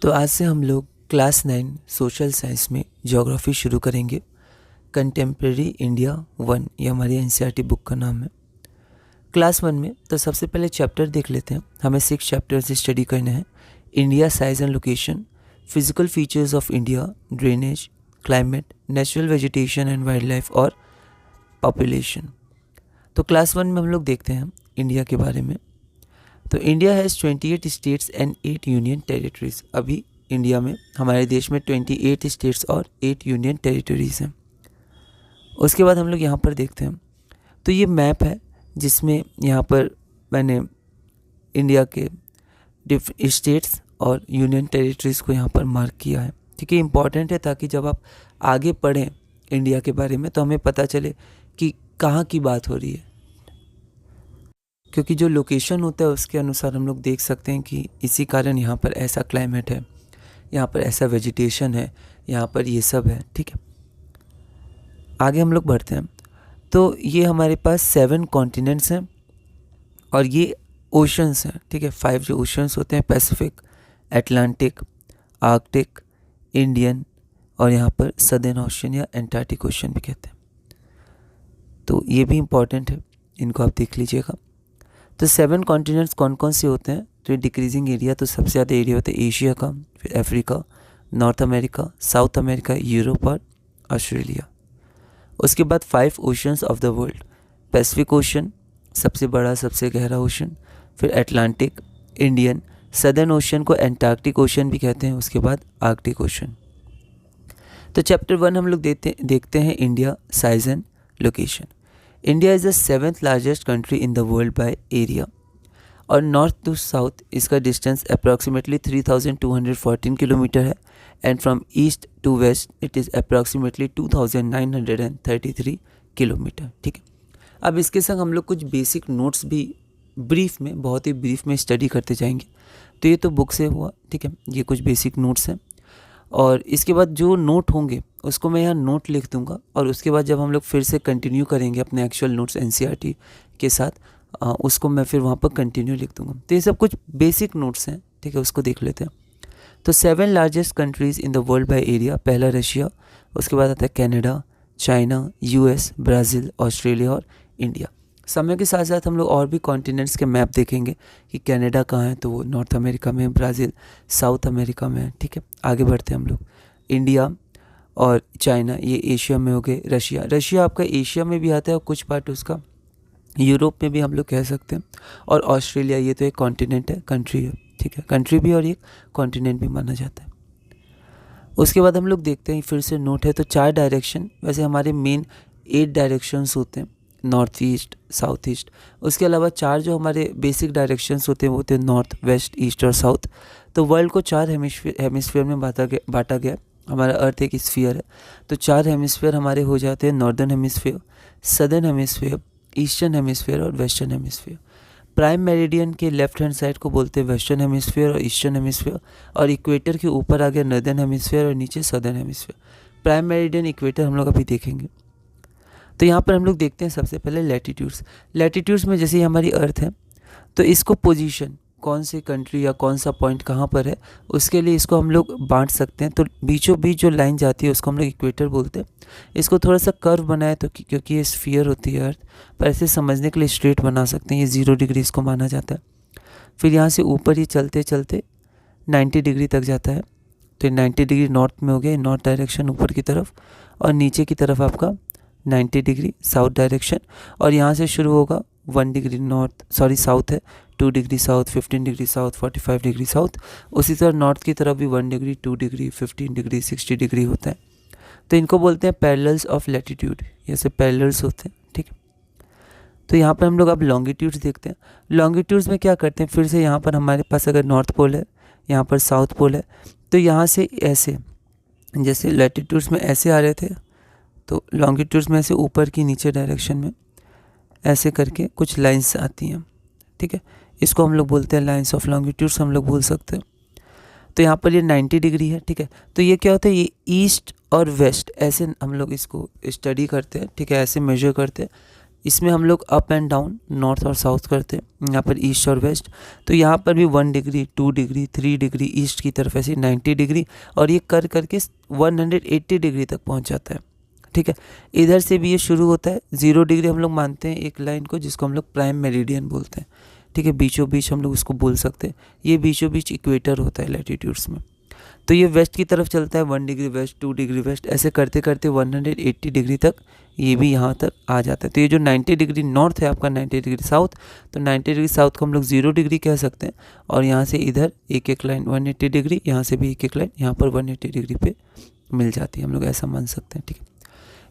तो आज से हम लोग क्लास 9 सोशल साइंस में ज्योग्राफी शुरू करेंगे। कंटेम्प्रेरी इंडिया 1 ये हमारी एनसीईआरटी बुक का नाम है। क्लास 1 में तो सबसे पहले चैप्टर देख लेते हैं। हमें 6 चैप्टर्स स्टडी करने हैं। India size and location, physical features of India, drainage, climate, natural vegetation and wild life और पॉपुलेशन। तो क्लास 1 में हम लोग देखते हैं इंडिया के बारे में। तो India has 28 states and 8 union territories. अभी इंडिया में, हमारे देश में 28 स्टेट्स और 8 यूनियन टेरिटरीज हैं। उसके बाद हम लोग यहाँ पर देखते हैं, तो ये मैप है जिसमें यहाँ पर मैंने इंडिया के स्टेट्स और यूनियन टेरिटरीज को यहाँ पर मार्क किया है। ठीक है, इम्पॉर्टेंट है ताकि जब आप आगे पढ़ें इंडिया के बारे में तो हमें पता चले कि कहाँ की बात हो रही है, क्योंकि जो लोकेशन होता है उसके अनुसार हम लोग देख सकते हैं कि इसी कारण यहाँ पर ऐसा क्लाइमेट है, यहाँ पर ऐसा वेजिटेशन है, यहाँ पर ये सब है। ठीक है, आगे हम लोग बढ़ते हैं। तो ये हमारे पास 7 कॉन्टिनेंट्स हैं और ये ओशंस हैं। ठीक है, 5 जो ओशंस होते हैं, पैसिफिक, एटलांटिक, आर्कटिक, इंडियन और यहाँ पर सदर्न ओशन या एंटार्क्टिक ओशन भी कहते हैं। तो ये भी इम्पॉर्टेंट है, इनको आप देख लीजिएगा। तो 7 कॉन्टिनेंट्स कौन कौन से होते हैं? तो डिक्रीजिंग एरिया, तो सबसे ज़्यादा एरिया होता है एशिया का, फिर Africa, north America, south America, Europe और ऑस्ट्रेलिया। उसके बाद 5 oceans of the world, Pacific ocean सबसे बड़ा सबसे गहरा ओशन, फिर एटलांटिक, इंडियन, सदर्न ओशन को एंटार्क्टिक ओशन भी कहते हैं, उसके बाद आर्कटिक ओशन। तो चैप्टर 1 हम लोग देखते हैं India size and location. India is the 7th largest country in the world by area और नॉर्थ टू साउथ इसका डिस्टेंस अप्रॉक्सीमेटली 3214 किलोमीटर है and from east to west it is approximately 2933 kilometre. ठीक है, अब इसके संग हम लोग कुछ बेसिक नोट्स भी ब्रीफ में, बहुत ही ब्रीफ में स्टडी करते जाएंगे। तो ये तो बुक से हुआ। ठीक है, ये कुछ बेसिक नोट्स हैं और इसके बाद जो नोट होंगे उसको मैं यहाँ नोट लिख दूंगा और उसके बाद जब हम लोग फिर से कंटिन्यू करेंगे अपने एक्चुअल नोट्स एनसीईआरटी के साथ, उसको मैं फिर वहाँ पर कंटिन्यू लिख दूंगा। तो ये सब कुछ बेसिक नोट्स हैं। ठीक है, उसको देख लेते हैं। तो 7 largest countries in the world by area, पहला रशिया, उसके बाद आता है Canada, China, US, Brazil, Australia और इंडिया। समय के साथ साथ हम लोग और भी कॉन्टिनेंट्स के मैप देखेंगे कि कनाडा कहाँ है, तो वो नॉर्थ अमेरिका में, ब्राज़ील साउथ अमेरिका में है। ठीक है, आगे बढ़ते हैं हम लोग। इंडिया और चाइना ये एशिया में हो गए। रशिया आपका एशिया में भी आता है और कुछ पार्ट उसका यूरोप में भी हम लोग कह सकते हैं। और ऑस्ट्रेलिया ये तो एक कॉन्टिनेंट है, कंट्री है। ठीक है, कंट्री भी और एक कॉन्टिनेंट भी माना जाता है। उसके बाद हम लोग देखते हैं, फिर से नोट है, तो 4 डायरेक्शन, वैसे हमारे मेन 8 डायरेक्शंस होते हैं, नॉर्थ ईस्ट, साउथ ईस्ट। उसके अलावा 4 जो हमारे बेसिक डायरेक्शंस होते हैं वो होते हैं नॉर्थ, वेस्ट, ईस्ट और साउथ। तो वर्ल्ड को 4 हेमिस्फीयर में बांटा गया। हमारा अर्थ एक स्फीयर है, तो 4 हेमिस्फीयर हमारे हो जाते हैं, northern hemisphere, southern hemisphere, eastern hemisphere और वेस्टर्न हेमिस्फीयर। प्राइम मेरिडियन के लेफ्ट हैंड साइड को बोलते हैं वेस्टर्न हेमिस्फीयर और ईस्टर्न हेमिस्फीयर, और इक्वेटर के ऊपर आ गया नॉर्दर्न हेमिस्फीयर और नीचे southern hemisphere. Prime meridian, equator हम लोग अभी देखेंगे। तो यहाँ पर हम लोग देखते हैं सबसे पहले लैटिट्यूड्स में जैसे हमारी अर्थ है, तो इसको पोजीशन कौन सी कंट्री या कौन सा पॉइंट कहाँ पर है उसके लिए इसको हम लोग बांट सकते हैं। तो बीचों बीच जो लाइन जाती है उसको हम लोग इक्वेटर बोलते हैं। इसको थोड़ा सा कर्व बनाए तो क्योंकि ये स्फीयर होती है अर्थ, पर ऐसे समझने के लिए स्ट्रेट बना सकते हैं। ये 0 डिग्री इसको माना जाता है। फिर यहाँ से ऊपर ही चलते चलते 90 डिग्री तक जाता है, तो 90 डिग्री नॉर्थ में हो गया, नॉर्थ डायरेक्शन ऊपर की तरफ, और नीचे की तरफ आपका 90 डिग्री साउथ डायरेक्शन। और यहाँ से शुरू होगा 1 डिग्री साउथ है, 2 degree south, 15 degree south, 45 degree south. उसी तरह नॉर्थ की तरफ भी 1 डिग्री, 2 डिग्री, 15 डिग्री, 60 डिग्री होता है। तो इनको बोलते हैं पैरेलल्स ऑफ लैटिट्यूड, जैसे पैरेलल्स होते हैं। ठीक है, तो यहाँ पर हम लोग अब लॉन्गिट्यूड्स देखते हैं। लॉन्गिट्यूड्स में क्या करते हैं, फिर से यहाँ पर हमारे पास अगर नॉर्थ पोल है, यहाँ पर साउथ पोल है, तो यहाँ से ऐसे, जैसे लैटिट्यूड्स में ऐसे आ रहे थे, तो लॉन्गिट्यूड्स में ऐसे ऊपर की नीचे डायरेक्शन में ऐसे करके कुछ लाइंस आती हैं। ठीक है, इसको हम लोग बोलते हैं लाइंस ऑफ लॉन्गिट्यूड्स, हम लोग बोल सकते हैं। तो यहाँ पर ये 90 डिग्री है। ठीक है, तो ये क्या होता है, ये ईस्ट और वेस्ट ऐसे हम लोग इसको स्टडी करते हैं। ठीक है, ऐसे मेजर करते हैं। इसमें हम लोग अप एंड डाउन, नॉर्थ और साउथ करते हैं, यहाँ पर ईस्ट और वेस्ट। तो यहाँ पर भी 1 डिग्री, 2 डिग्री, 3 डिग्री ईस्ट की तरफ, ऐसे 90 डिग्री, और ये कर करके 180 डिग्री तक पहुँच जाता है, ठीक है। इधर से भी ये शुरू होता है, 0 डिग्री हम लोग मानते हैं एक लाइन को, जिसको हम लोग प्राइम मेरिडियन बोलते हैं, ठीक है। बीचों बीच हम लोग उसको बोल सकते हैं, ये बीचों बीच इक्वेटर होता है लैटिट्यूड्स में। तो ये वेस्ट की तरफ चलता है, 1 डिग्री वेस्ट, 2 डिग्री वेस्ट, ऐसे करते करते 180 डिग्री तक ये भी यहाँ तक आ जाता है। तो ये जो 90 डिग्री नॉर्थ है आपका, 90 डिग्री साउथ, तो 90 डिग्री साउथ को हम लोग 0 डिग्री कह सकते हैं, और यहाँ से इधर एक एक लाइन 180 डिग्री, यहाँ से भी एक एक लाइन यहाँ पर 180 डिग्री पे मिल जाती है, हम लोग ऐसा मान सकते हैं, ठीक है।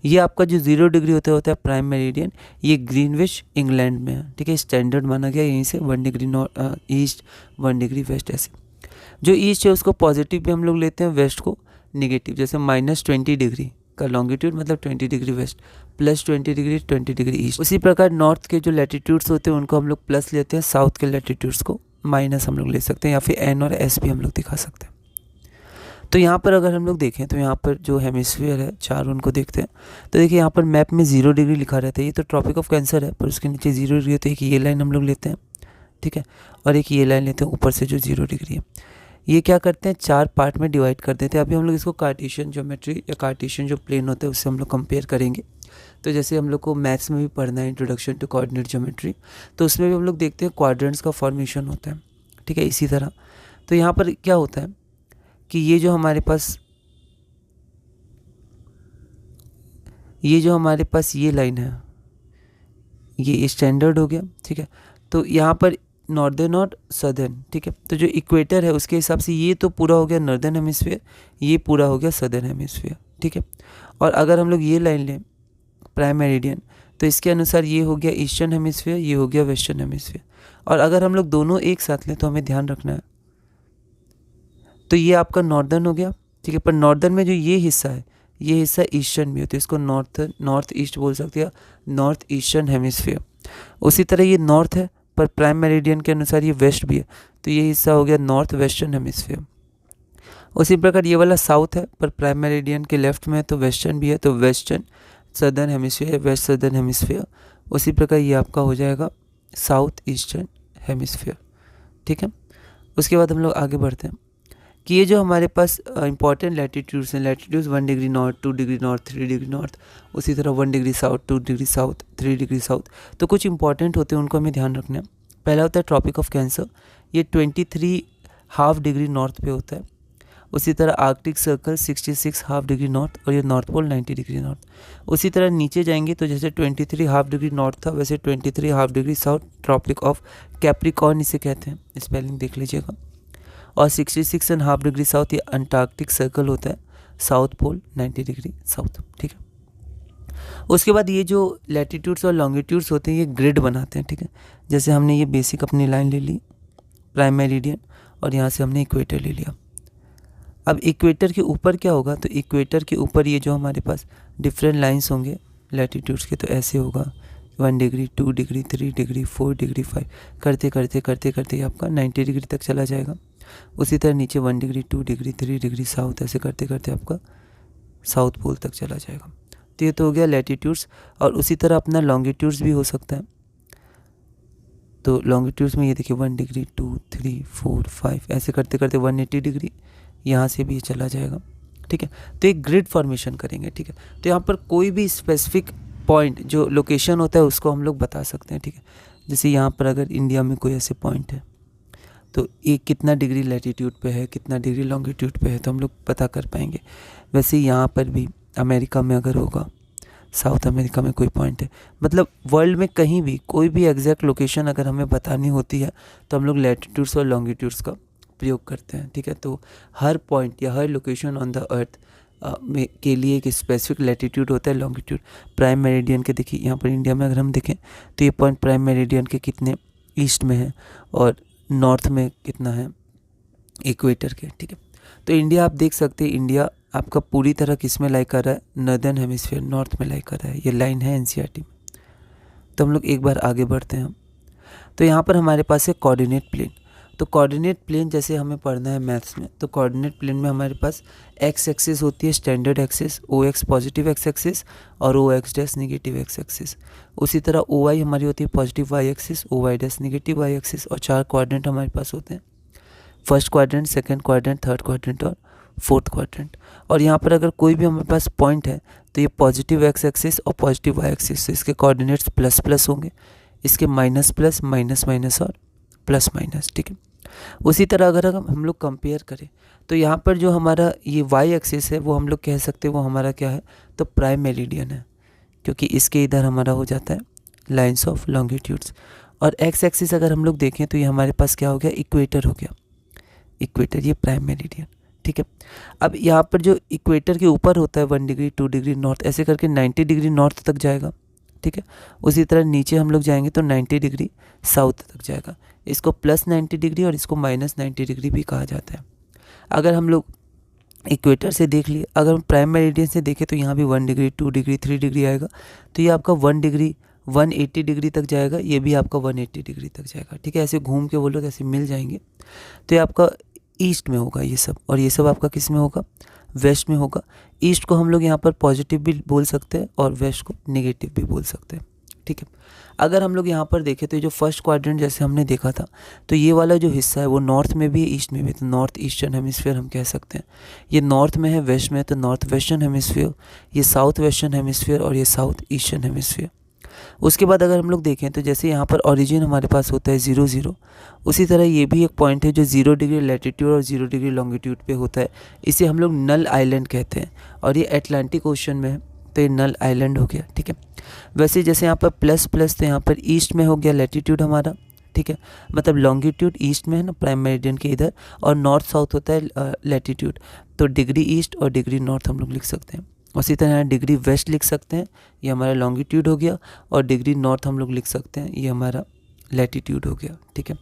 ये आपका जो 0 डिग्री होता है प्राइम मेरिडियन, ये ग्रीनविच इंग्लैंड में है, ठीक है। स्टैंडर्ड माना गया यहीं से, 1 degree north east, 1 degree west, ऐसे। जो ईस्ट है उसको पॉजिटिव पे हम लोग लेते हैं, वेस्ट को निगेटिव, जैसे -20 डिग्री का लॉन्गिट्यूड मतलब 20 degree west, +20 degree 20 degree east. उसी प्रकार नॉर्थ के जो लैटिट्यूड्स होते हैं उनको हम लोग प्लस लेते हैं, साउथ के लैटिट्यूड्स को माइनस हम लोग ले सकते हैं, या फिर N और S भी हम लोग दिखा सकते हैं। तो यहाँ पर अगर हम लोग देखें तो यहाँ पर जो हेमिस्फीयर है 4, उनको देखते हैं, तो देखिए यहाँ पर मैप में 0 डिग्री लिखा रहता है, ये तो ट्रॉपिक ऑफ कैंसर है, पर उसके नीचे 0 डिग्री, तो एक ये लाइन हम लोग लेते हैं, ठीक है, और एक ये लाइन लेते हैं ऊपर से जो 0 डिग्री है। ये क्या करते हैं, 4 पार्ट में डिवाइड कर देते हैं। अभी हम लोग इसको कार्टेशियन ज्योमेट्री या कार्टेशियन जो प्लेन होते हैं उससे हम लोग कंपेयर करेंगे। तो जैसे हम लोग को मैथ्स में भी पढ़ना है इंट्रोडक्शन टू कोऑर्डिनेट ज्योमेट्री, तो उसमें भी हम लोग देखते हैं क्वाड्रेंट्स का फॉर्मेशन होता है, ठीक है, इसी तरह। तो यहाँ पर क्या होता है कि ये जो हमारे पास ये लाइन है, ये स्टैंडर्ड हो गया, ठीक है। तो यहाँ पर नॉर्दर्न और सदर्न, ठीक है। तो जो इक्वेटर है उसके हिसाब से ये तो पूरा हो गया नॉर्दर्न हेमिस्फीयर, ये पूरा हो गया सदर्न हेमिस्फीयर, ठीक है। और अगर हम लोग ये लाइन लें प्राइम मेरिडियन, तो इसके अनुसार ये हो गया ईस्टर्न हेमिस्फीयर, ये हो गया वेस्टर्न हेमिस्फीयर। और अगर हम लोग दोनों एक साथ लें तो हमें ध्यान रखना है, तो ये आपका नॉर्दर्न हो गया, ठीक है। पर नॉर्दर्न में जो ये हिस्सा है, ये हिस्सा ईस्टर्न भी होता है, इसको नॉर्थ ईस्ट बोल सकते हैं, नॉर्थ ईस्टर्न हेमिस्फीयर। उसी तरह ये नॉर्थ है, पर प्राइम मेरिडियन के अनुसार ये वेस्ट भी है, तो ये हिस्सा हो गया नॉर्थ वेस्टर्न हेमिस्फीयर। उसी प्रकार ये वाला साउथ है, पर प्राइम मेरिडियन के लेफ्ट में है, तो वेस्टर्न भी है, तो western southern hemisphere, west southern hemisphere. उसी प्रकार ये आपका हो जाएगा साउथ ईस्टर्न हेमिस्फीयर, ठीक है। उसके बाद हम लोग आगे बढ़ते हैं कि ये जो हमारे पास इंपॉर्टेंट लैटिट्यूड्स हैं, latitudes 1 degree north, 2 degree north, 3 degree north, उसी तरह 1 degree south, 2 degree south, 3 degree south. तो कुछ इंपॉर्टेंट होते हैं, उनको हमें ध्यान रखना है। पहला होता है ट्रॉपिक ऑफ कैंसर, ये 23½ डिग्री नॉर्थ पे होता है। उसी तरह आर्कटिक सर्कल 66½ डिग्री नॉर्थ, और ये नॉर्थ पोल 90 डिग्री नॉर्थ। उसी तरह नीचे जाएंगे तो जैसे 23½ डिग्री नॉर्थ था, वैसे 23½ degree south, tropic of Capricorn इसे कहते हैं, स्पेलिंग देख लीजिएगा। और 66½ डिग्री साउथ ये अंटार्कटिक सर्कल होता है, साउथ पोल 90 डिग्री साउथ, ठीक है। उसके बाद ये जो लैटिट्यूड्स और लॉन्गिट्यूड्स होते हैं ये ग्रिड बनाते हैं, ठीक है। जैसे हमने ये बेसिक अपनी लाइन ले ली प्राइम मेरिडियन, और यहाँ से हमने इक्वेटर ले लिया। अब इक्वेटर के ऊपर क्या होगा, तो इक्वेटर के ऊपर ये जो हमारे पास डिफरेंट लाइंस होंगे लैटिट्यूड्स के, तो ऐसे होगा 1 डिग्री, 2 डिग्री, 3 डिग्री, 4 डिग्री, 5, करते करते करते करते आपका 90 डिग्री तक चला जाएगा। उसी तरह नीचे 1 डिग्री, 2 डिग्री, 3 डिग्री साउथ, ऐसे करते करते आपका साउथ पोल तक चला जाएगा। तो ये तो हो गया लैटिट्यूड्स। और उसी तरह अपना लॉन्गिट्यूड्स भी हो सकता है। तो लॉन्गिट्यूड्स में ये देखिए 1 डिग्री, 2, 3, 4, 5, ऐसे करते करते 180 डिग्री यहाँ से भी ये चला जाएगा, ठीक है। तो एक ग्रिड फॉर्मेशन करेंगे, ठीक है। तो यहाँ पर कोई भी स्पेसिफिक पॉइंट जो लोकेशन होता है उसको हम लोग बता सकते हैं, ठीक है। जैसे यहाँ पर अगर इंडिया में कोई ऐसे पॉइंट है तो ये कितना डिग्री लैटिट्यूड पे है, कितना डिग्री लॉन्गिट्यूड पे है, तो हम लोग पता कर पाएंगे। वैसे यहाँ पर भी अमेरिका में अगर होगा, साउथ अमेरिका में कोई पॉइंट है, मतलब वर्ल्ड में कहीं भी कोई भी एग्जैक्ट लोकेशन अगर हमें बतानी होती है तो हम लोग लैटिट्यूड्स और लॉन्गिट्यूड्स का प्रयोग करते हैं, ठीक है। तो हर पॉइंट या हर लोकेशन ऑन द अर्थ में के लिए एक स्पेसिफिक लैटिट्यूड होता है, लॉन्गिट्यूड। प्राइम मेरिडियन के देखिए यहाँ पर इंडिया में अगर हम देखें तो ये पॉइंट प्राइम मेरिडियन के कितने ईस्ट में है और नॉर्थ में कितना है इक्वेटर के, ठीक है। तो इंडिया आप देख सकते हैं, इंडिया आपका पूरी तरह किस में लाई कर रहा है, नॉर्दर्न हेमिस्फीयर, नॉर्थ में लाई कर रहा है। ये लाइन है एनसीईआरटी में। तो हम लोग एक बार आगे बढ़ते हैं। तो यहाँ पर हमारे पास है कोऑर्डिनेट प्लेन। तो कोऑर्डिनेट प्लेन जैसे हमें पढ़ना है मैथ्स में, तो कोऑर्डिनेट प्लेन में हमारे पास एक्स एक्सिस होती है standard axis, O X positive X axis और O X dash negative X axis. उसी तरह ओ वाई हमारी होती है positive Y axis, O Y dash negative Y axis. और 4 क्वाड्रेंट हमारे पास होते हैं, first quadrant, second quadrant, third quadrant और फोर्थ क्वाड्रेंट। और यहाँ पर अगर कोई भी हमारे पास पॉइंट है तो ये पॉजिटिव एक्स एक्सिस और पॉजिटिव वाई एक्सिस, तो इसके कोऑर्डिनेट्स प्लस प्लस होंगे, इसके माइनस प्लस, माइनस माइनस और प्लस माइनस, ठीक है। उसी तरह अगर हम लोग कंपेयर करें तो यहाँ पर जो हमारा ये वाई एक्सिस है वो हम लोग कह सकते हैं वो हमारा क्या है, तो प्राइम मेरिडियन है, क्योंकि इसके इधर हमारा हो जाता है लाइन्स ऑफ लॉन्गिट्यूड्स। और एक्स एक्सिस अगर हम लोग देखें तो ये हमारे पास क्या हो गया, इक्वेटर हो गया, इक्वेटर, ये प्राइम मेरिडियन, ठीक है। अब यहाँ पर जो इक्वेटर के ऊपर होता है 1 डिग्री 2 डिग्री नॉर्थ, ऐसे करके 90 डिग्री नॉर्थ तक जाएगा, ठीक है। उसी तरह नीचे हम लोग जाएंगे तो 90 डिग्री साउथ तक जाएगा। इसको प्लस 90 डिग्री और इसको माइनस 90 डिग्री भी कहा जाता है। अगर हम लोग इक्वेटर से देख लिए, अगर हम प्राइम मेरिडियन से देखें तो यहाँ भी 1 डिग्री 2 डिग्री 3 डिग्री आएगा, तो ये आपका 1 डिग्री 180 डिग्री तक जाएगा, ये भी आपका 180 डिग्री तक जाएगा, ठीक है। ऐसे घूम के वो लोग ऐसे मिल जाएंगे, तो ये आपका ईस्ट में होगा ये सब, और ये सब आपका किस में होगा, वेस्ट में होगा। ईस्ट को हम लोग यहाँ पर पॉजिटिव भी बोल सकते हैं और वेस्ट को नेगेटिव भी बोल सकते हैं, ठीक है। अगर हम लोग यहाँ पर देखें तो ये जो फर्स्ट क्वाड्रेंट जैसे हमने देखा था, तो ये वाला जो हिस्सा है वो नॉर्थ में भी है ईस्ट में भी, तो नॉर्थ ईस्टर्न हेमिस्फीयर हम कह सकते हैं। ये नॉर्थ में है, वेस्ट में है, तो नॉर्थ वेस्टर्न हेमिस्फीयर, ये साउथ वेस्टर्न हेमिस्फीयर और ये साउथ ईस्टर्न हेमिस्फीयर। उसके बाद अगर हम लोग देखें तो जैसे यहाँ पर ओरिजिन हमारे पास होता है 0 0, उसी तरह ये भी एक पॉइंट है जो 0 डिग्री लैटिट्यूड और 0 डिग्री लॉन्गिट्यूड पे होता है, इसे हम लोग नल आइलैंड कहते हैं, और ये अटलांटिक ओशन में है, तो ये नल आइलैंड हो गया, ठीक है। वैसे जैसे यहाँ पर प्लस प्लस, तो यहाँ पर ईस्ट में हो गया लैटिट्यूड हमारा, ठीक है, मतलब लॉन्गिट्यूड ईस्ट में है ना प्राइम मेरिडियन के इधर, और नॉर्थ साउथ होता है लैटिट्यूड, तो डिग्री ईस्ट और डिग्री नॉर्थ हम लोग लिख सकते हैं। उसी तरह यहाँ डिग्री वेस्ट लिख सकते हैं, ये हमारा लॉन्गिट्यूड हो गया, और डिग्री नॉर्थ हम लोग लिख सकते हैं, ये हमारा लैटिट्यूड हो गया, ठीक है।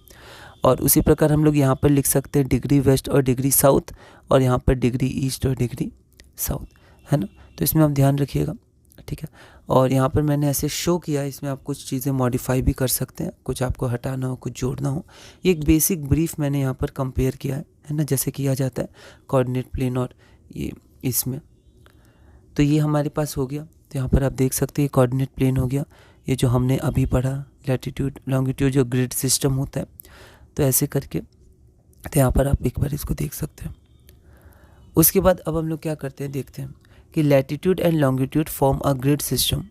और उसी प्रकार हम लोग यहाँ पर लिख सकते हैं डिग्री वेस्ट और डिग्री साउथ, और यहाँ पर डिग्री ईस्ट और डिग्री साउथ, है ना। तो इसमें आप ध्यान रखिएगा, ठीक है। और यहाँ पर मैंने ऐसे शो किया, इसमें आप कुछ चीज़ें मॉडिफाई भी कर सकते हैं, कुछ आपको हटाना हो, कुछ जोड़ना हो। ये एक बेसिक ब्रीफ मैंने यहाँ पर कंपेयर किया है ना, जैसे किया जाता है कोऑर्डिनेट प्लेन और ये इसमें। तो ये हमारे पास हो गया, तो यहाँ पर आप देख सकते हैं कोऑर्डिनेट प्लेन हो गया, ये जो हमने अभी पढ़ा लैटिट्यूड लॉन्गिट्यूड जो ग्रिड सिस्टम होता है, तो ऐसे करके, तो यहाँ पर आप एक बार इसको देख सकते हैं। उसके बाद अब हम लोग क्या करते हैं, देखते हैं कि latitude and longitude form a grid system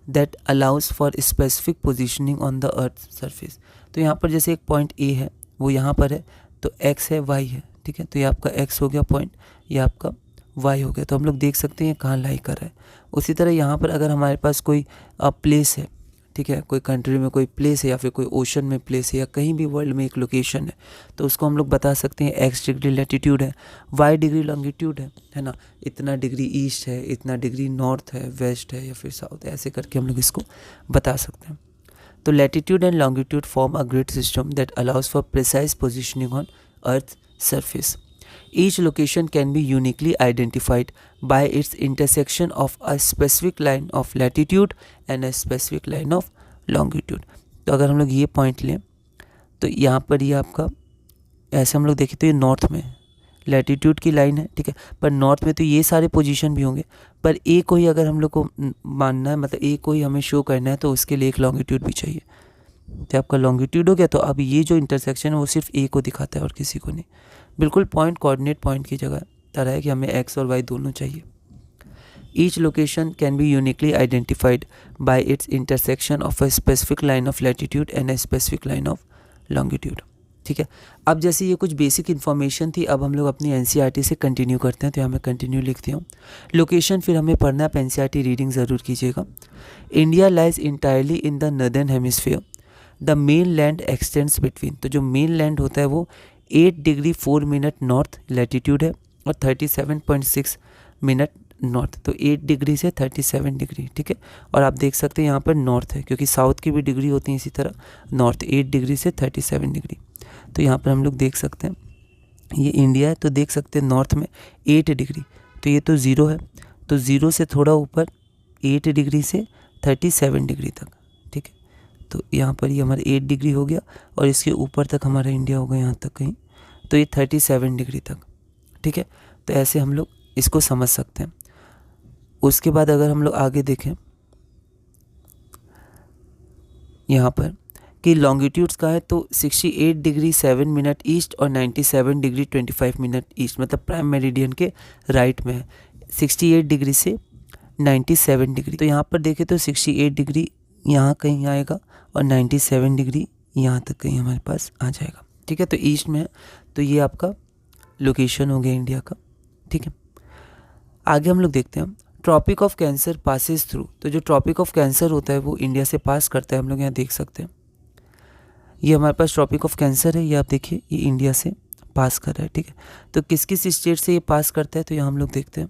that allows for specific positioning on the earth surface. तो यहाँ पर जैसे एक पॉइंट ए है, वो यहाँ पर है, तो एक्स है, वाई है, ठीक है। तो ये आपका एक्स हो गया पॉइंट, ये आपका वाई हो गया, तो हम लोग देख सकते हैं कहाँ लाई कर रहा है। उसी तरह यहाँ पर अगर हमारे पास कोई प्लेस है, ठीक है, कोई कंट्री में कोई प्लेस है या फिर कोई ओशन में प्लेस है या कहीं भी वर्ल्ड में एक लोकेशन है, तो उसको हम लोग बता सकते हैं एक्स डिग्री लैटिट्यूड है, वाई डिग्री लॉन्गिट्यूड है ना, इतना डिग्री ईस्ट है, इतना डिग्री नॉर्थ है, वेस्ट है या फिर साउथ है, ऐसे करके हम लोग इसको बता सकते हैं। तो latitude and longitude form a grid system that allows for precise positioning on earth surface. Each location can be uniquely identified by its intersection of a specific line of latitude and a specific line of longitude. तो अगर हम लोग ये point लें तो यहाँ पर ये आपका ऐसे हम लोग देखें तो ये नॉर्थ में लैटिट्यूड की लाइन है, ठीक है, पर नॉर्थ में तो ये सारे पोजीशन भी होंगे, पर ए को ही अगर हम लोग को मानना है, मतलब ए को ही हमें शो करना है, तो उसके लिए एक लॉन्गिट्यूड भी चाहिए। तो आपका लॉन्गिट्यूड हो गया, तो अब ये जो इंटरसेक्शन है वो सिर्फ ए को दिखाता है और किसी को नहीं। बिल्कुल पॉइंट कोऑर्डिनेट पॉइंट की जगह तरह है कि हमें एक्स और वाई दोनों चाहिए। Each location can be uniquely identified by it's intersection of a specific line of latitude and a specific line of longitude, ठीक है। अब जैसे ये कुछ बेसिक इन्फॉर्मेशन थी, अब हम लोग अपनी एनसीईआरटी से कंटिन्यू करते हैं, तो यहाँ मैं कंटिन्यू लिखती हूँ। लोकेशन फिर हमें पढ़ना है, आप एनसीईआरटी रीडिंग ज़रूर कीजिएगा। India lies entirely in the northern hemisphere, the main land x tends between, तो जो मेन लैंड होता है वो 8 डिग्री 4 मिनट नॉर्थ लैटिट्यूड है और 37.6 मिनट नॉर्थ, तो 8 डिग्री से 37 डिग्री, ठीक है। और आप देख सकते हैं यहाँ पर नॉर्थ है, क्योंकि साउथ की भी डिग्री होती है इसी तरह, नॉर्थ 8 डिग्री से 37 डिग्री। तो यहाँ पर हम लोग देख सकते हैं ये इंडिया है, तो देख सकते हैं नॉर्थ में 8 डिग्री, तो ये तो 0 है, तो 0 से थोड़ा ऊपर 8 डिग्री से 37 डिग्री तक, ठीक है। तो यहाँ पर ये हमारा 8 डिग्री हो गया और इसके ऊपर तक हमारा इंडिया होगा यहाँ तक कहीं, तो ये 37 डिग्री तक, ठीक है। तो ऐसे हम लोग इसको समझ सकते हैं। उसके बाद अगर हम लोग आगे देखें यहाँ पर कि लॉन्गिट्यूड्स का है, तो 68 डिग्री 7 मिनट ईस्ट और 97 डिग्री 25 मिनट ईस्ट, मतलब प्राइम मेरिडियन के राइट में है। 68 डिग्री से 97 डिग्री, तो यहाँ पर देखें तो 68 डिग्री यहाँ कहीं आएगा और 97 डिग्री यहाँ तक कहीं हमारे पास आ जाएगा, ठीक है। तो ईस्ट में है, तो ये आपका लोकेशन हो गया इंडिया का, ठीक है। आगे हम लोग देखते हैं tropic of Cancer passes through. तो जो ट्रॉपिक ऑफ कैंसर होता है वो इंडिया से पास करता है, हम लोग यहाँ देख सकते हैं। ये हमारे पास ट्रॉपिक ऑफ कैंसर है, ये आप देखिए ये इंडिया से पास कर रहा है, ठीक है। तो किस किस स्टेट से ये पास करता है, तो यहाँ हम लोग देखते हैं।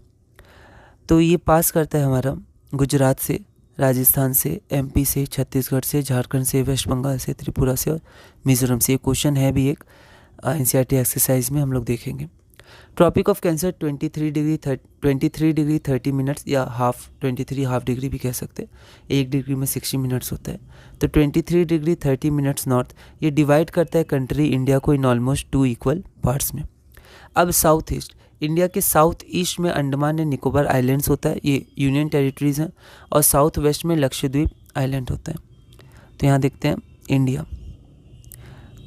तो ये पास करता है हमारा गुजरात से, राजस्थान से, एमपी से, छत्तीसगढ़ से, झारखंड से, वेस्ट बंगाल से, त्रिपुरा से और मिजोरम से। ये क्वेश्चन है भी एक एनसीईआरटी एक्सरसाइज में हम लोग देखेंगे। Tropic of Cancer 23 degree 30 minutes या हाफ 23 हाफ डिग्री भी कह सकते हैं, 1 डिग्री में 60 मिनट्स होता है। तो 23 डिग्री 30 मिनट्स नॉर्थ, ये डिवाइड करता है कंट्री इंडिया को इन ऑलमोस्ट 2 इक्वल पार्ट्स में। अब साउथ ईस्ट, इंडिया के साउथ ईस्ट में अंडमान एंड निकोबार आइलैंड्स होता है, ये यूनियन टेरिटरीज हैं, और साउथ वेस्ट में लक्षद्वीप आइलैंड होता है। तो यहाँ देखते हैं इंडिया,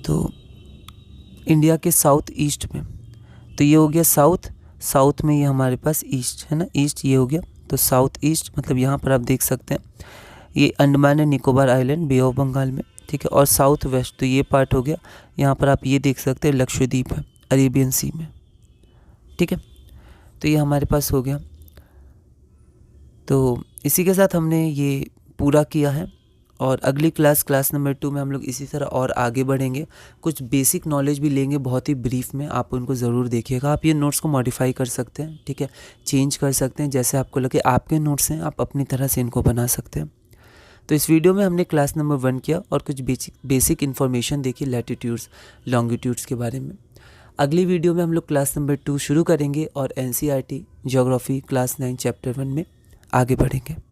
तो इंडिया के साउथ ईस्ट में, तो ये हो गया साउथ, साउथ में ये हमारे पास ईस्ट है ना, ईस्ट ये हो गया। तो साउथ ईस्ट मतलब यहाँ पर आप देख सकते हैं ये Andaman and Nicobar island Bay of Bengal में, ठीक है। और साउथ वेस्ट तो ये पार्ट हो गया, यहाँ पर आप ये देख सकते हैं लक्षद्वीप है अरेबियन सी में, ठीक है। तो ये हमारे पास हो गया। तो इसी के साथ हमने ये पूरा किया है, और अगली क्लास नंबर 2 में हम लोग इसी तरह और आगे बढ़ेंगे, कुछ बेसिक नॉलेज भी लेंगे बहुत ही ब्रीफ में, आप उनको ज़रूर देखिएगा। आप ये नोट्स को मॉडिफाई कर सकते हैं, ठीक है, चेंज कर सकते हैं, जैसे आपको लगे आपके नोट्स हैं आप अपनी तरह से इनको बना सकते हैं। तो इस वीडियो में हमने क्लास नंबर 1 किया और कुछ बेसिक इन्फॉर्मेशन देखी लैटिट्यूड्स लॉन्गिट्यूड्स के बारे में। अगली वीडियो में हम लोग क्लास नंबर 2 शुरू करेंगे और एनसीईआरटी ज्योग्राफी क्लास 9 चैप्टर 1 में आगे बढ़ेंगे।